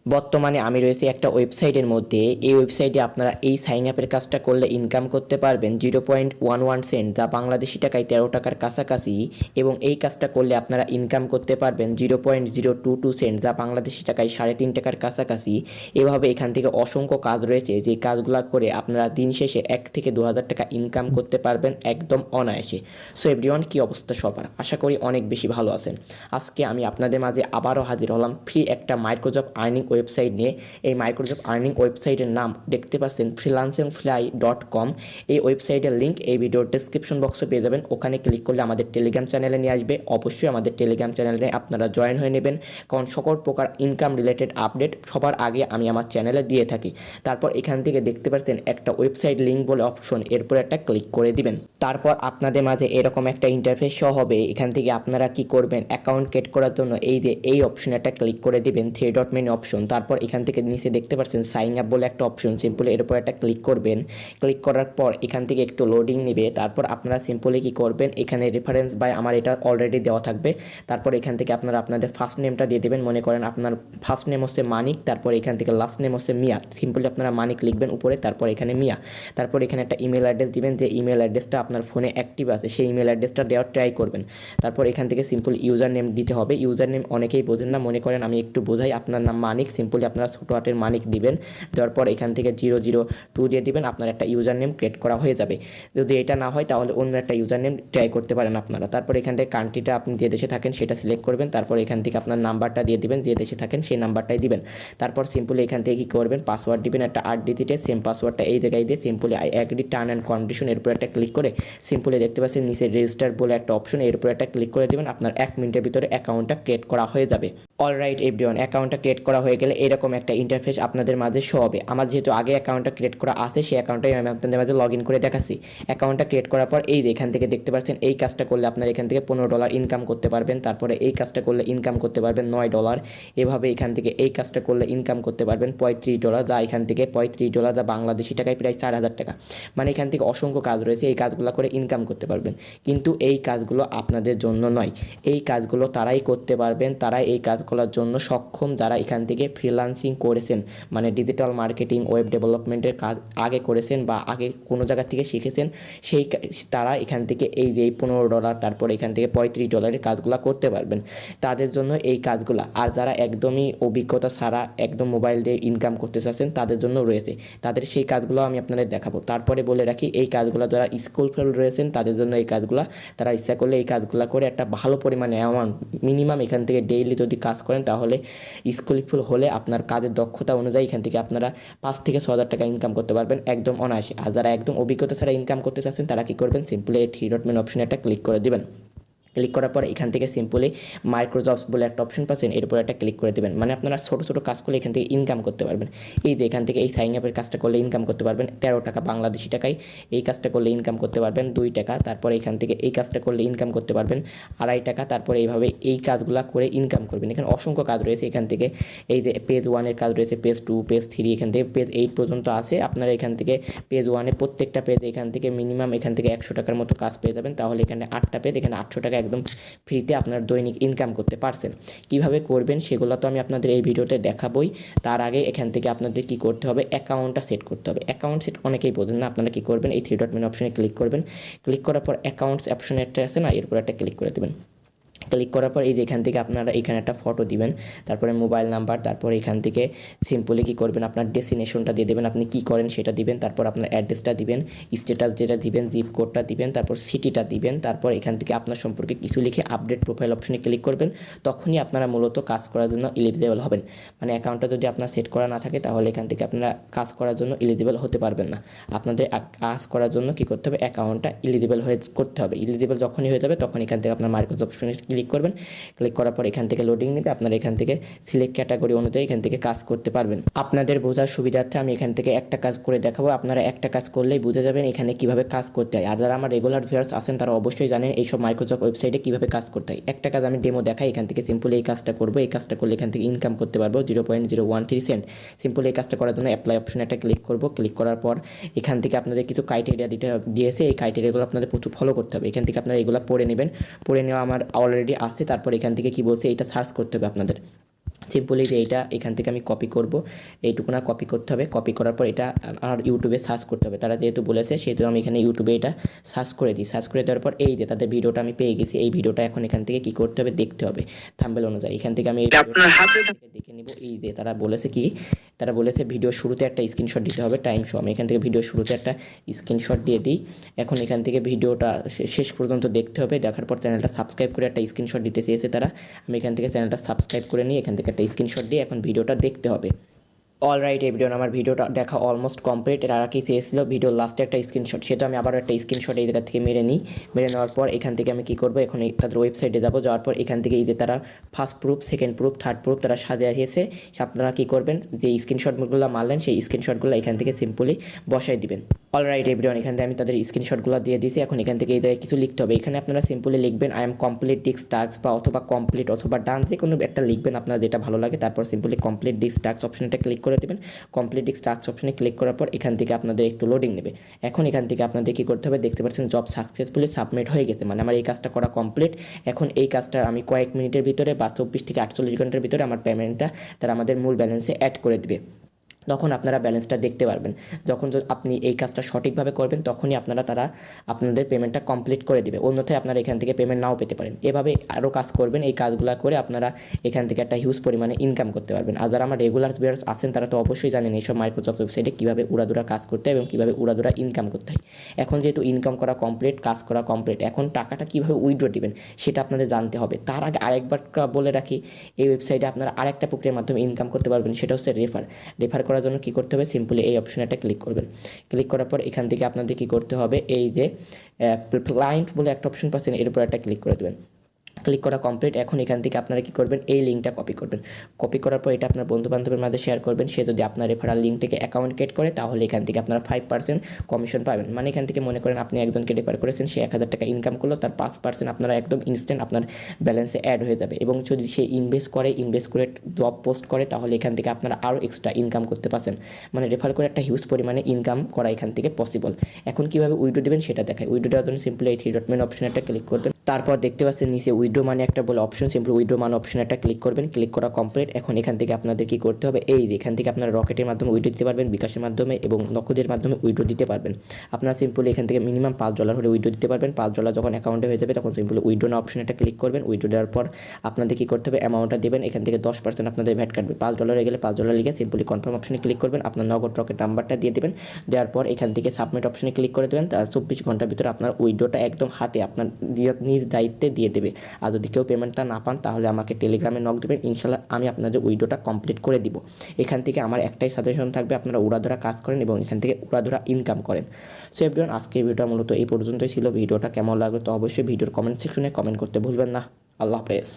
বর্তমানে আমি রয়েছি একটা ওয়েবসাইটের মধ্যে। এই ওয়েবসাইটে আপনারা এই সাইন আপের কাজটা করলে ইনকাম করতে পারবেন 0.11 সেন্ট, যা বাংলাদেশি টাকায় 13 টাকার কাছাকাছি। এবং এই কাজটা করলে আপনারা ইনকাম করতে পারবেন 0.022 সেন্ট, যা বাংলাদেশি টাকায় 3.5 টাকার কাছাকাছি। এভাবে এখান থেকে অসংখ্য কাজ রয়েছে, যে কাজগুলো করে আপনারা দিন শেষে 1 থেকে 2 হাজার টাকা ইনকাম করতে পারবেন একদম অনায়াসে। সো এভরিওয়ান, কী অবস্থা সবার? আশা করি অনেক বেশি ভালো আছেন। আজকে আমি আপনাদের মাঝে আবারও হাজির হলাম ফ্রি একটা মাইক্রোসফট আর্নিং ওয়েবসাইট নিয়ে। এই মাইক্রোসফট আর্নিং ওয়েবসাইটের নাম দেখতে পাচ্ছেন freelancingfly.com। এই ওয়েবসাইটের লিঙ্ক এই ভিডিওর ডেসক্রিপশন বক্সে পেয়ে যাবেন। ওখানে ক্লিক করলে আমাদের টেলিগ্রাম চ্যানেলে নিয়ে আসবে। অবশ্যই আমাদের টেলিগ্রাম চ্যানেলে আপনারা জয়েন হয়ে নেবেন, কারণ সকল প্রকার ইনকাম রিলেটেড আপডেট সবার আগে আমি আমার চ্যানেলে দিয়ে থাকি। তারপর এখান থেকে দেখতে পাচ্ছেন একটা ওয়েবসাইট লিঙ্ক বলে অপশন, এরপর একটা ক্লিক করে দিবেন। তারপর আপনাদের মাঝে এরকম একটা ইন্টারফেস শো হবে। এখান থেকে আপনারা কি করবেন, অ্যাকাউন্ট ক্রিয়েট করার জন্য এই যে এই অপশনে একটা ক্লিক করে দিবেন, 3 ডট মেনু অপশন। তারপর এখান থেকে নিচে দেখতে পাচ্ছেন সাইন আপ বলে একটা অপশন, সিম্পলি এর উপর একটা ক্লিক করবেন। ক্লিক করার পর এখান থেকে একটু লোডিং নেবে। তারপর আপনারা সিম্পলি কি করবেন, এখানে রেফারেন্স বাই আমার এটা অলরেডি দেওয়া থাকবে। তারপর এখান থেকে আপনারা আপনাদের ফার্স্ট নেমটা দিয়ে দেবেন। মনে করেন আপনার ফার্স্ট নেম হচ্ছে মানিক, তারপর এখান থেকে লাস্ট নেম হচ্ছে মিয়া। সিম্পলি আপনারা মানিক লিখবেন উপরে, তারপর এখানে মিয়া। তারপর এখানে একটা ইমেল অ্যাড্রেস দিবেন, যে ইমেল অ্যাড্রেসটা আপনার ফোনে অ্যাক্টিভ আছে সেই ইমেল অ্যাড্রেসটা দেওয়ার ট্রাই করবেন। তারপর এখান থেকে সিম্পল ইউজার নেম দিতে হবে। ইউজার নেম অনেকেই বোঝেন না, মনে করেন আমি একটু বোঝাই। আপনার নাম মানিক, সিম্পলি আপনারা ছোটো হাতের মানিক দিবেন। দেওয়ার পর এখান থেকে 002 দিয়ে দিবেন, আপনার একটা ইউজার নেম ক্রিয়েট করা হয়ে যাবে। যদি এটা না হয় তাহলে অন্য একটা ইউজার নেম ট্রাই করতে পারেন আপনারা। তারপর এখান থেকে কান্ট্রিটা আপনি যে দেশে থাকেন সেটা সিলেক্ট করবেন। তারপর এখান থেকে আপনার নাম্বারটা দিয়ে দিবেন, যে দেশে থাকেন সেই নাম্বারটাই দিবেন। তারপর সিম্পলি এখান থেকে কী করবেন, পাসওয়ার্ড দিবেন একটা 8 ডিজিটের, সেম পাসওয়ার্ডটা এই জায়গায় দিয়ে simply I agree term and condition এর উপর একটা ক্লিক করে সিম্পলি দেখতে পাচ্ছেন নিচে রেজিস্টার বলে একটা অপশন, এর উপর একটা ক্লিক করে দেবেন। আপনার 1 মিনিটের ভিতরে অ্যাকাউন্টটা ক্রিয়েট করা হয়ে যাবে। অলরাইট এভরিওয়ান, অ্যাকাউন্টটা ক্রিয়েট করা হয়ে গেলে এরকম একটা ইন্টারফেস আপনাদের মাঝে শো হবে। আমার যেহেতু আগে অ্যাকাউন্টটা ক্রিয়েট করা আছে, সেই অ্যাকাউন্টটাই আমি আপনাদের মাঝে লগ ইন করে দেখাচ্ছি। অ্যাকাউন্টটা ক্রিয়েট করার পর এই এখান থেকে দেখতে পাচ্ছেন এই কাজটা করলে আপনার এখান থেকে $15 ইনকাম করতে পারবেন। তারপরে এই কাজটা করলে ইনকাম করতে পারবেন $9। এভাবে এখান থেকে এই কাজটা করলে ইনকাম করতে পারবেন $35, যা এখান থেকে $35 যা বাংলাদেশি টাকায় প্রায় 4,000 টাকা। মানে এখান থেকে অসংখ্য কাজ রয়েছে, এই কাজগুলো করে ইনকাম করতে পারবেন। কিন্তু এই কাজগুলো আপনাদের জন্য নয়, এই কাজগুলো তারাই করতে পারবেন, তারাই এই কাজগুলোর জন্য সক্ষম যারা এখান থেকে ফ্রিল্যান্সিং করেছেন, মানে ডিজিটাল মার্কেটিং, ওয়েব ডেভেলপমেন্টের কাজ আগে করেছেন বা আগে কোনো জায়গা থেকে শিখেছেন, সেই তারা এখান থেকে এই $15, তারপর এখান থেকে $35 কাজগুলো করতে পারবেন। তাদের জন্য এই কাজগুলো। আর যারা একদমই অভিজ্ঞতা ছাড়া একদম মোবাইল দিয়ে ইনকাম করতে চাচ্ছেন তাদের জন্য রয়েছে, তাদের সেই কাজগুলো আমি আপনাদের দেখাবো। তারপরে বলে রাখি, এই কাজগুলো যারা স্কুল ফেল রয়েছেন তাদের জন্য এই কাজগুলো, তারা ইচ্ছা করলে এই কাজগুলো করে একটা ভালো পরিমাণে অ্যামাউন্ট মিনিমাম এখান থেকে ডেইলি যদি কাজ করেন তাহলে স্কিলফুল হলে আপনার কাজের দক্ষতা অনুযায়ী এখান থেকে আপনারা 5 থেকে 6 হাজার টাকা ইনকাম করতে পারবেন একদম অনায়াসে। আর যারা একদম অভিজ্ঞতা ছাড়া ইনকাম করতে চাচ্ছেন তারা কী করবেন, সিম্পলি এই 3 ডট মেন অপশনে একটা ক্লিক করে দেবেন। ক্লিক করার পর এখান থেকে সিম্পলি মাইক্রোজবস বলে একটা অপশন পাচ্ছেন, এর উপর একটা ক্লিক করে দেবেন। মানে আপনারা ছোটো ছোটো কাজ করলে এখান থেকে ইনকাম করতে পারবেন। এই যে এখান থেকে এই সাইন আপের কাজটা করলে ইনকাম করতে পারবেন 13 টাকা বাংলাদেশি টাকায়। এই কাজটা করলে ইনকাম করতে পারবেন 2 টাকা। তারপরে এখান থেকে এই কাজটা করলে ইনকাম করতে পারবেন 2.5 টাকা। তারপরে এইভাবে এই কাজগুলো করে ইনকাম করবেন। এখানে অসংখ্য কাজ রয়েছে। এখান থেকে এই যে পেজ 1-এর কাজ রয়েছে, পেজ 2, পেজ 3, এখান থেকে পেজ 8 পর্যন্ত আছে। আপনারা এখান থেকে পেজ 1-এ প্রত্যেকটা পেজ এখান থেকে মিনিমাম এখান থেকে 100 টাকার মতো কাজ পেয়ে যাবেন। তাহলে এখানে 8টা পেজ, এখানে 800 টাকা একদম ফ্রি আপনার দৈনিক ইনকাম করতে পারছেন। কিভাবে করবেন সেগুলো তো আমি আপনাদের এই ভিডিওতে দেখাবই। তার আগে এখান থেকে আপনাদের কি করতে হবে, অ্যাকাউন্টটা সেট করতে হবে। অ্যাকাউন্ট সেট অনেকেই বোঝেন না। আপনারা কি করবেন, এই 3 ডট মেনু অপশনে ক্লিক করবেন। ক্লিক করার পর অ্যাকাউন্টস অপশনে একটা আছে না, এরপর একটা ক্লিক করে দেবেন। ক্লিক করার পর এই যে এখান থেকে আপনারা এখানে একটা ফটো দিবেন, তারপরে মোবাইল নাম্বার, তারপর এখান থেকে সিম্পলি কী করবেন, আপনার ডেস্টিনেশনটা দিয়ে দেবেন, আপনি কী করেন সেটা দিবেন। তারপর আপনার অ্যাড্রেসটা দিবেন, স্ট্যাটাস যেটা দিবেন, জিপ কোডটা দিবেন, তারপর সিটিটা দিবেন। তারপর এখান থেকে আপনার সম্পর্কে কিছু লিখে আপডেট প্রোফাইল অপশনে ক্লিক করবেন। তখনই আপনারা মূলত কাজ করার জন্য এলিজিবল হবেন। মানে অ্যাকাউন্টটা যদি আপনার সেট করা না থাকে তাহলে এখান থেকে আপনারা কাজ করার জন্য এলিজিবল হতে পারবেন না। আপনাদের কাজ করার জন্য কী করতে হবে, অ্যাকাউন্টটা এলিজিবল হয়ে করতে হবে। এলিজিবল যখনই হয়ে যাবে তখন এখান থেকে আপনার মার্কেট অপশনে ক্লিক করবেন। ক্লিক করার পর এখান থেকে লোডিং নেবে, আপনারা এখান থেকে সিলেক্ট ক্যাটাগরি অনুযায়ী এখান থেকে কাজ করতে পারবেন। আপনাদের বোঝার সুবিধার্থে আমি এখান থেকে একটা কাজ করে দেখাবো। আপনারা একটা কাজ করলেই বুঝে যাবেন এখানে কিভাবে কাজ করতে হয়। আর যারা আমার রেগুলার ভিউয়ার্স আছেন তারা অবশ্যই জানেন এইসব মাইক্রোসফট ওয়েবসাইটে কীভাবে কাজ করতে হয়। একটা কাজ আমি ডেমো দেখাই। এখান থেকে সিম্পলি এই কাজটা করবো। এই কাজটা করলে এখান থেকে ইনকাম করতে পারবো 0.013 সেন্ট। সিম্পলি এই কাজটা করার জন্য অ্যাপ্লাই অপশনে একটা ক্লিক করবো। ক্লিক করার পর এখান থেকে আপনাদের কিছু ক্রাইটেরিয়া দিয়েছে, এই ক্রাইটেরিয়াগুলো আপনাদের প্রচুর ফলো করতে হবে। এখান থেকে আপনারা এগুলো পড়ে নেবেন। পড়ে নেওয়া আমার অলরেডি আছে। তারপর এখান থেকে কী বলছে, এটা সার্চ করতে হবে আপনাদের। সিম্পলি যে এইটা এখান থেকে আমি কপি করব, এইটুকু না কপি করতে হবে। কপি করার পর এটা আমার ইউটিউবে সার্চ করতে হবে, তারা যেহেতু বলেছে সেহেতু আমি এখানে ইউটিউবে এটা সার্চ করে দিই। সার্চ করে দেওয়ার পর এই যে তাদের ভিডিওটা আমি পেয়ে গেছি, এই ভিডিওটা এখন এখান থেকে কী করতে হবে দেখতে হবে থাম্বনেল অনুযায়ী। এখান থেকে আমি এই দেখে নিব। এই যে তারা বলেছে কি, তারা বলেছে ভিডিও শুরুতে একটা স্ক্রিনশট দিতে হবে টাইম শো। আমি এখান থেকে ভিডিও শুরুতে একটা স্ক্রিনশট দিয়ে দিই। এখন এখান থেকে ভিডিওটা শেষ পর্যন্ত দেখতে হবে। দেখার পর চ্যানেলটা সাবস্ক্রাইব করে একটা স্ক্রিনশট দিতে চেয়েছে তারা। আমি এখান থেকে চ্যানেলটা সাবস্ক্রাইব করে নিই, এখান থেকে একটা স্ক্রিনশট দিয়ে এখন ভিডিওটা দেখতে হবে। অলরাইট এভরিওয়ান, আমার ভিডিওটা দেখা অলমোস্ট কমপ্লিট। এর আর কি চেয়েছিল ভিডিওর লাস্টে একটা স্ক্রিনশট, সেটা আমি আবার একটা স্ক্রিনশট এই জায়গা থেকে মেরে নিই। মেরে নেওয়ার পর এখান থেকে আমি কী করবো, এখন তাদের ওয়েবসাইটে যাবো। যাওয়ার পর এখান থেকে এই যে তারা first proof, second proof, third proof তারা সাজিয়ে এসেছে। আপনারা কী করবেন, যে স্ক্রিনশটগুলো মারলেন সেই স্ক্রিনশটগুলো এখান থেকে সিম্পলি বসাই দিবেন। অলরাইট এভরিওয়ান, এখান থেকে আমি তাদের স্ক্রিনশটগুলো দিয়ে দিয়েছি। এখন এখান থেকে এই জায়গায় কিছু লিখতে হবে। এখানে আপনারা সিম্পলি লিখবেন I am complete this task, বা অথবা কমপ্লিট অথবা ডান, যে কোনো একটা লিখবেন আপনার যেটা ভালো লাগে। তারপর সিম্পলি কমপ্লিট দিস টাস্ক অপশনটা ক্লিক করে দেবেন। কমপ্লিট দিস টাস্ক অপশনে ক্লিক করার পর এখান থেকে আপনাদের একটু লোডিং নেবে। এখন এখান থেকে আপনাদের কী করতে হবে, দেখতে পাচ্ছেন জব সাকসেসফুলি সাবমিট হয়ে গেছে, মানে আমার এই কাজটা করা কমপ্লিট। এখন এই কাজটা আমি কয়েক মিনিটের ভিতরে বা 24 থেকে 48 ঘন্টার ভিতরে আমার পেমেন্টটা তারা আমাদের মূল ব্যালেন্সে অ্যাড করে দেবে। তখন আপনারা ব্যালেন্সটা দেখতে পারবেন। যখন আপনি এই কাজটা সঠিকভাবে করবেন তখনই তারা আপনাদের পেমেন্টটা কমপ্লিট করে দেবে, অন্যথায় আপনারা এখান থেকে পেমেন্ট নাও পেতে পারেন। এভাবে আরও কাজ করবেন, এই কাজগুলো করে আপনারা এখান থেকে একটা হিউজ পরিমাণে ইনকাম করতে পারবেন। আর যারা আমার রেগুলার ভিউয়ার্স আছেন তারা তো অবশ্যই জানেন এইসব মাইক্রোসফট ওয়েবসাইটে কীভাবে উড়াদুরা কাজ করতে হয় এবং কীভাবে উড়াদুরা ইনকাম করতে হয়। এখন যেহেতু ইনকাম করা কমপ্লিট, কাজ করা কমপ্লিট, এখন টাকাটা কীভাবে উইথড্র দিবেন সেটা আপনাদের জানতে হবে। তার আগে আরেকবার বলে রাখি, এই ওয়েবসাইটে আপনারা আরেকটা প্রক্রিয়ার মাধ্যমে ইনকাম করতে পারবেন, সেটা হচ্ছে রেফার করার জন্য কী করতে হবে, সিম্পলি এই অপশনে একটা ক্লিক করবেন। ক্লিক করার পর এখান থেকে আপনাদের কী করতে হবে, এই যে ক্লায়েন্ট বলে একটা অপশন পাচ্ছেন এর উপর একটা ক্লিক করে দেবেন। ক্লিক করা কমপ্লিট। এখন এখান থেকে আপনারা কী করবেন, এই লিঙ্কটা কপি করবেন। কপি করার পর এটা আপনার বন্ধুবান্ধবের মাঝে শেয়ার করবেন। সে যদি আপনার রেফারাল লিঙ্ক থেকে অ্যাকাউন্ট ক্রিয়েট করে তাহলে এখান থেকে আপনারা 5% কমিশন পাবেন। মানে এখান থেকে মনে করেন আপনি একজনকে রেফার করেছেন, সে 1000 টাকা ইনকাম করলো, তার 5% আপনারা একদম ইনস্ট্যান্ট আপনার ব্যালেন্সে অ্যাড হয়ে যাবে। এবং যদি সে ইনভেস্ট করে জব পোস্ট করে তাহলে এখান থেকে আপনারা আরও এক্সট্রা ইনকাম করতে পারছেন। মানে রেফার করে একটা হিউজ পরিমাণে ইনকাম করা এখান থেকে পসিবল। এখন কীভাবে উইড্রো দেবেন সেটা দেখায়। উইড্রো দেওয়ার জন্য সিম্পলি এই 3 ডট মেন অপশনে একটা ক্লিক করবেন। তারপর দেখতে পাচ্ছেন নিচে উইড্রো মানি একটা বলে অপশন, সিম্পলি উইড্রো মানি অপশনে একটা ক্লিক করবেন। ক্লিক করা কমপ্লিট। এখন এখান থেকে আপনাদের কী করতে হবে, এই যে এখান থেকে আপনারা রকেটের মাধ্যমে উইড্রো দিতে পারবেন, বিকাশের মাধ্যমে এবং নগদের মাধ্যমে উইড্রো দিতে পারবেন। আপনারা সিম্পলি এখান থেকে মিনিমাম $5 হলে উইড্রো দিতে পারবেন। $5 যখন অ্যাকাউন্টে হয়ে যাবে তখন সিম্পলি উইড্রো না অপশনে একটা ক্লিক করবেন। উইড্রো দেওয়ার পর আপনাদের কী করতে হবে, অ্যামাউন্টটা দেবেন। এখান থেকে 10% আপনাদের ভ্যাট কাটবে। $5 হয়ে গেলে $5 লিখে সিম্পলি কনফার্ম অপশনে ক্লিক করবেন। আপনার নগদ রকেট নাম্বারটা দিয়ে দেবেন। দেওয়ার পর এখান থেকে সাবমিট অপশনে ক্লিক করে দেবেন। তার 24 ঘন্টার ভিতরে আপনার উইড্রোটা একদম হাতে আপনার নিজ দায়িত্বে দিয়ে দেবে। আর যদি কেউ পেমেন্টটা না পান তাহলে আমাকে টেলিগ্রামে নক দেবেন, ইনশাল্লাহ আমি আপনাদের উইড্রোটা কমপ্লিট করে দিব। এখান থেকে আমার একটাই সাজেশন থাকবে, আপনারা উড়াধরা কাজ করেন এবং এখান থেকে উড়াধরা ইনকাম করেন। সো এভরিওয়ান, আজকে ভিডিওটা মূলত এই পর্যন্তই ছিল। ভিডিওটা কেমন লাগলো তো অবশ্যই ভিডিওর কমেন্ট সেকশনে কমেন্ট করতে ভুলবেন না। আল্লাহ হাফেজ।